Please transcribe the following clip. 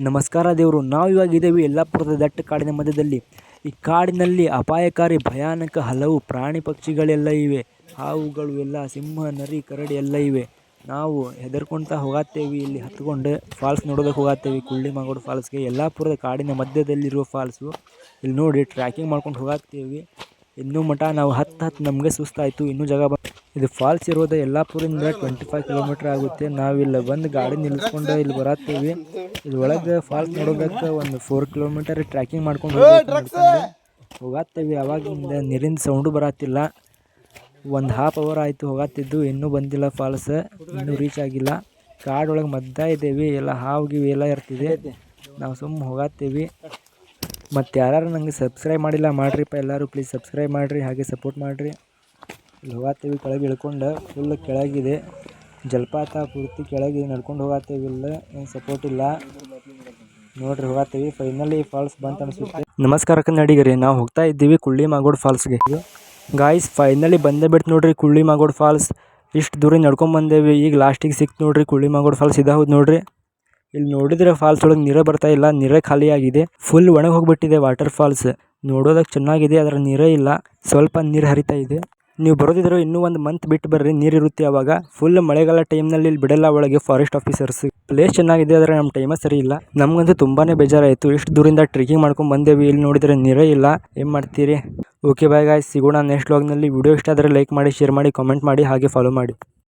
ನಮಸ್ಕಾರ ದೇವರು. ನಾವು ಇವಾಗಿದ್ದೇವೆ ಯಲ್ಲಾಪುರದ ದಟ್ಟ ಕಾಡಿನ ಮಧ್ಯದಲ್ಲಿ. ಈ ಕಾಡಿನಲ್ಲಿ ಅಪಾಯಕಾರಿ ಭಯಾನಕ ಹಲವು ಪ್ರಾಣಿ ಪಕ್ಷಿಗಳೆಲ್ಲ ಇವೆ. ಹಾವುಗಳು ಎಲ್ಲ, ಸಿಂಹ, ನರಿ, ಕರಡಿ ಎಲ್ಲ ಇವೆ. ನಾವು ಹೆದರ್ಕೊಳ್ತಾ ಹೋಗತ್ತೇವೆ. ಇಲ್ಲಿ ಹತ್ಕೊಂಡು ಫಾಲ್ಸ್ ನೋಡೋದಕ್ಕೆ ಹೋಗತ್ತೇವೆ, ಕುಳ್ಳಿಮಾಗೋಡು ಫಾಲ್ಸ್ಗೆ. ಯಲ್ಲಾಪುರದ ಕಾಡಿನ ಮಧ್ಯದಲ್ಲಿರುವ ಫಾಲ್ಸು. ಇಲ್ಲಿ ನೋಡಿ ಟ್ರ್ಯಾಕಿಂಗ್ ಮಾಡ್ಕೊಂಡು ಹೋಗತ್ತೇವೆ. ಇನ್ನೂ ಮಠ ನಾವು ಹತ್ತು ನಮಗೆ ಸುಸ್ತಾಯಿತು. ಇನ್ನೂ ಜಾಗ ಇದು ಫಾಲ್ಸ್ ಇರೋದು ಯಲ್ಲಾಪುರದಿಂದ 25 ಕಿಲೋಮೀಟರ್ ಆಗುತ್ತೆ. ನಾವಿಲ್ಲಿ ಬಂದು ಗಾಡಿ ನಿಲ್ಲಿಸ್ಕೊಂಡು ಇಲ್ಲಿ ಬರತ್ತೇವೆ. ಇದ್ರೊಳಗೆ ಫಾಲ್ಸ್ ನೋಡೋದಕ್ಕೆ ಒಂದು 4 ಕಿಲೋಮೀಟರ್ ಟ್ರ್ಯಾಕಿಂಗ್ ಮಾಡ್ಕೊಂಡು ಹೋಗತ್ತೇವೆ. ಅವಾಗಿಂದ ನೀರಿನ ಸೌಂಡು ಬರತ್ತಿಲ್ಲ. ಒಂದು ಹಾಫ್ ಅವರ್ ಆಯಿತು ಹೋಗತ್ತಿದ್ದು, ಇನ್ನೂ ಬಂದಿಲ್ಲ ಫಾಲ್ಸ್, ಇನ್ನೂ ರೀಚ್ ಆಗಿಲ್ಲ. ಕಾಡೊಳಗೆ ಮಧ್ಯ ಇದ್ದೇವೆ, ಎಲ್ಲ ಹಾವು ಎಲ್ಲ ಇರ್ತಿದೆ. ನಾವು ಸುಮ್ಮನೆ ಹೋಗತ್ತೇವೆ. ಮತ್ತು ಯಾರು ನನಗೆ ಸಬ್ಸ್ಕ್ರೈಬ್ ಮಾಡಿಲ್ಲ ಮಾಡಿರಿಪ್ಪ, ಎಲ್ಲರೂ ಪ್ಲೀಸ್ ಸಬ್ಸ್ಕ್ರೈಬ್ ಮಾಡಿರಿ, ಹಾಗೆ ಸಪೋರ್ಟ್ ಮಾಡಿರಿ. ಇಲ್ಲಿ ಹೋಗತ್ತೇವೆ, ಕೆಳಗೆ ಇಳ್ಕೊಂಡು ಫುಲ್ ಕೆಳಗಿದೆ ಜಲಪಾತ, ಪೂರ್ತಿ ಕೆಳಗೆ ನಡ್ಕೊಂಡು ಹೋಗತ್ತೇವೆ. ಇಲ್ಲ ಏನು ಸಪೋರ್ಟ್ ಇಲ್ಲ ನೋಡ್ರಿ, ಹೋಗತ್ತೇವೆ. ಫೈನಲಿ ಫಾಲ್ಸ್ ಬಂತ ಅನಿಸುತ್ತೆ. ನಮಸ್ಕಾರ ಕನ್ನಡಿಗರೇ, ನಾವು ಹೋಗ್ತಾ ಇದ್ದೀವಿ ಕುಳ್ಳಿಮಾಗೋಡು ಫಾಲ್ಸ್ಗೆ. ಗಾಯ್ಸ್ ಫೈನಲಿ ಬಂದೇ ಬಿಟ್ಟು ನೋಡ್ರಿ ಕುಳ್ಳಿಮಾಗೋಡು ಫಾಲ್ಸ್. ಇಷ್ಟು ದೂರ ನಡ್ಕೊಂಡು ಬಂದೇವಿ, ಈಗ ಲಾಸ್ಟಿಗೆ ಸಿಕ್ತು ನೋಡ್ರಿ ಕುಳ್ಳಿಮಾಗೋಡು ಫಾಲ್ಸ್. ಇದಾವುದು ನೋಡ್ರಿ. ಇಲ್ಲಿ ನೋಡಿದ್ರೆ ಫಾಲ್ಸ್ ಒಳಗೆ ನೀರೇ ಬರ್ತಾ ಇಲ್ಲ, ನೀರೇ ಖಾಲಿ ಆಗಿದೆ. ಫುಲ್ ಒಣಗಿ ಹೋಗ್ಬಿಟ್ಟಿದೆ ವಾಟರ್ ಫಾಲ್ಸ್. ನೋಡೋದಕ್ಕೆ ಚೆನ್ನಾಗಿದೆ, ಅದರ ನೀರೇ ಇಲ್ಲ, ಸ್ವಲ್ಪ ನೀರು ಹರಿತಾ ಇದೆ. ನೀವು ಬರೋದಿದ್ರೆ ಇನ್ನೂ ಒಂದು ಮಂತ್ ಬಿಟ್ಟು ಬರ್ರಿ, ನೀರಿರುತ್ತೆ ಅವಾಗ. ಫುಲ್ ಮಳೆಗಾಲ ಟೈಮ್ನಲ್ಲಿ ಇಲ್ಲಿ ಬಿಡಲ್ಲ ಒಳಗೆ ಫಾರೆಸ್ಟ್ ಆಫೀಸರ್ಸ್. ಪ್ಲೇಸ್ ಚೆನ್ನಾಗಿದೆ, ಆದರೆ ನಮ್ಮ ಟೈಮೇ ಸರಿ ಇಲ್ಲ. ನಮಗಂತೂ ತುಂಬಾನೇ ಬೇಜಾರಾಯಿತು. ಇಷ್ಟು ದೂರಿಂದ ಟ್ರೆಕಿಂಗ್ ಮಾಡ್ಕೊಂಡು ಬಂದೇವಿ, ಇಲ್ಲಿ ನೋಡಿದ್ರೆ ನೀರೇ ಇಲ್ಲ. ಏನು ಮಾಡ್ತೀರಿ? ಓಕೆ ಬಾಯ್ ಗಾಯ್ಸ್, ಸಿಗೋಣ ನೆಕ್ಸ್ಟ್ ವ್ಲಾಗ್ನಲ್ಲಿ. ವಿಡಿಯೋ ಇಷ್ಟ ಆದರೆ ಲೈಕ್ ಮಾಡಿ, ಶೇರ್ ಮಾಡಿ, ಕಾಮೆಂಟ್ ಮಾಡಿ, ಹಾಗೆ ಫಾಲೋ ಮಾಡಿ.